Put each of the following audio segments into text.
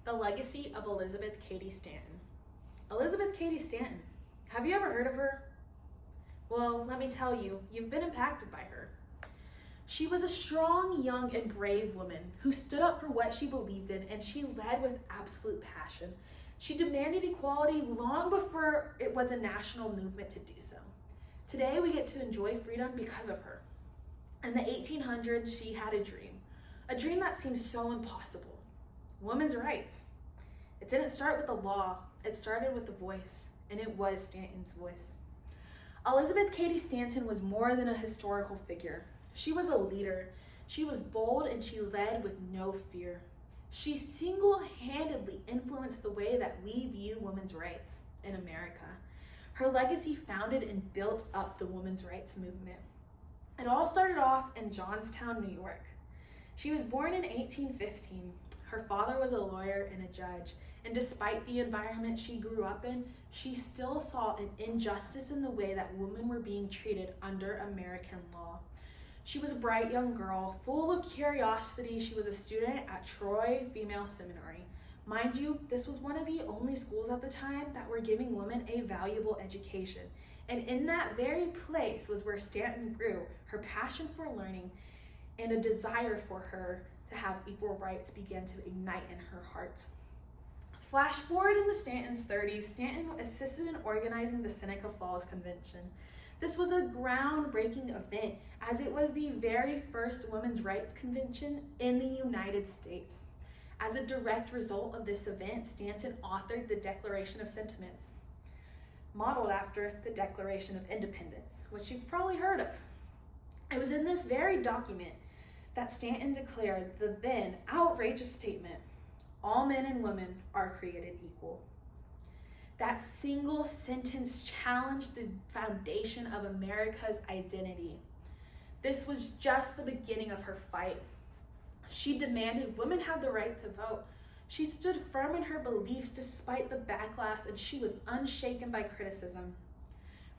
The legacy of Elizabeth Cady Stanton. Elizabeth Cady Stanton. Have you ever heard of her? Well, let me tell you, you've been impacted by her. She was a strong, young, and brave woman who stood up for what she believed in, and she led with absolute passion. She demanded equality long before it was a national movement to do so. Today, we get to enjoy freedom because of her. In the 1800s, she had a dream that seems so impossible. Women's rights. It didn't start with the law, it started with the voice, and it was Stanton's voice. Elizabeth Cady Stanton was more than a historical figure. She was a leader. She was bold and she led with no fear. She single-handedly influenced the way that we view women's rights in America. Her legacy founded and built up the women's rights movement. It all started off in Johnstown, New York. She was born in 1815. Her father was a lawyer and a judge, and despite the environment she grew up in, she still saw an injustice in the way that women were being treated under American law. She was a bright young girl, full of curiosity. She was a student at Troy Female Seminary. Mind you, this was one of the only schools at the time that were giving women a valuable education. And in that very place was where Stanton grew, her passion for learning and a desire for her to have equal rights began to ignite in her heart. Flash forward in the Stanton's 30s, Stanton assisted in organizing the Seneca Falls Convention. This was a groundbreaking event as it was the very first women's rights convention in the United States. As a direct result of this event, Stanton authored the Declaration of Sentiments, modeled after the Declaration of Independence, which you've probably heard of. It was in this very document that Stanton declared the then outrageous statement, "All men and women are created equal." That single sentence challenged the foundation of America's identity. This was just the beginning of her fight. She demanded women had the right to vote. She stood firm in her beliefs despite the backlash, and she was unshaken by criticism.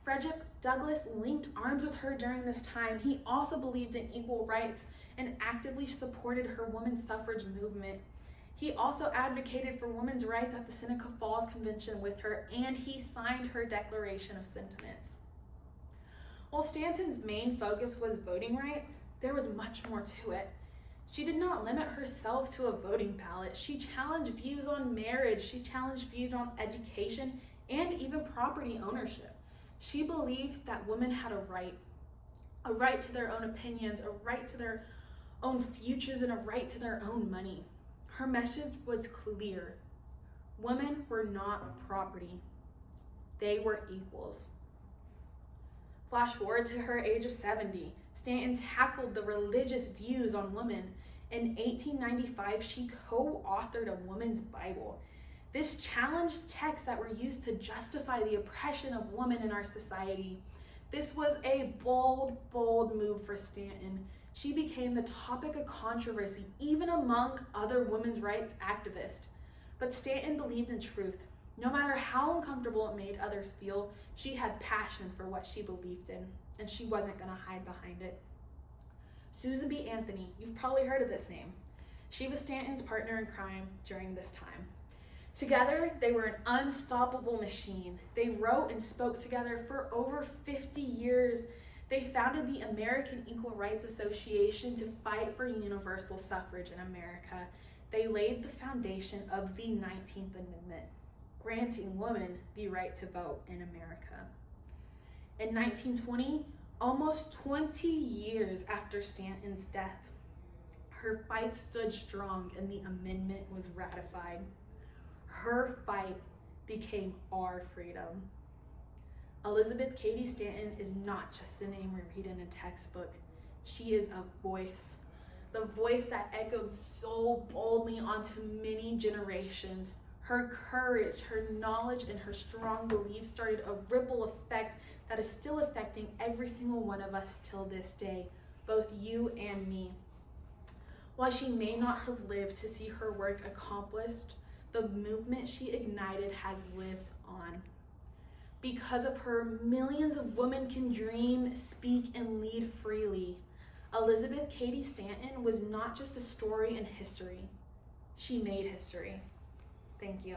Frederick Douglass linked arms with her during this time. He also believed in equal rights and actively supported her women's suffrage movement. He also advocated for women's rights at the Seneca Falls Convention with her, and he signed her Declaration of Sentiments. While Stanton's main focus was voting rights, there was much more to it. She did not limit herself to a voting ballot. She challenged views on marriage, she challenged views on education, and even property ownership. She believed that women had a right to their own opinions, a right to their own futures, and a right to their own money. Her message was clear. Women were not property. They were equals. Flash forward to her age of 70. Stanton tackled the religious views on women. In 1895, she co-authored a women's Bible. This challenged texts that were used to justify the oppression of women in our society. This was a bold move for Stanton. She became the topic of controversy, even among other women's rights activists. But Stanton believed in truth. No matter how uncomfortable it made others feel, she had passion for what she believed in, and she wasn't going to hide behind it. Susan B. Anthony, you've probably heard of this name. She was Stanton's partner in crime during this time. Together, they were an unstoppable machine. They wrote and spoke together for over 50 years. They founded the American Equal Rights Association to fight for universal suffrage in America. They laid the foundation of the 19th Amendment, granting women the right to vote in America. In 1920, almost 20 years after Stanton's death, her fight stood strong and the amendment was ratified. Her fight became our freedom. Elizabeth Cady Stanton is not just a name we read in a textbook. She is a voice. The voice that echoed so boldly onto many generations. Her courage, her knowledge, and her strong beliefs started a ripple effect that is still affecting every single one of us till this day, both you and me. While she may not have lived to see her work accomplished, the movement she ignited has lived on. Because of her, millions of women can dream, speak, and lead freely. Elizabeth Cady Stanton was not just a story in history. She made history. Thank you.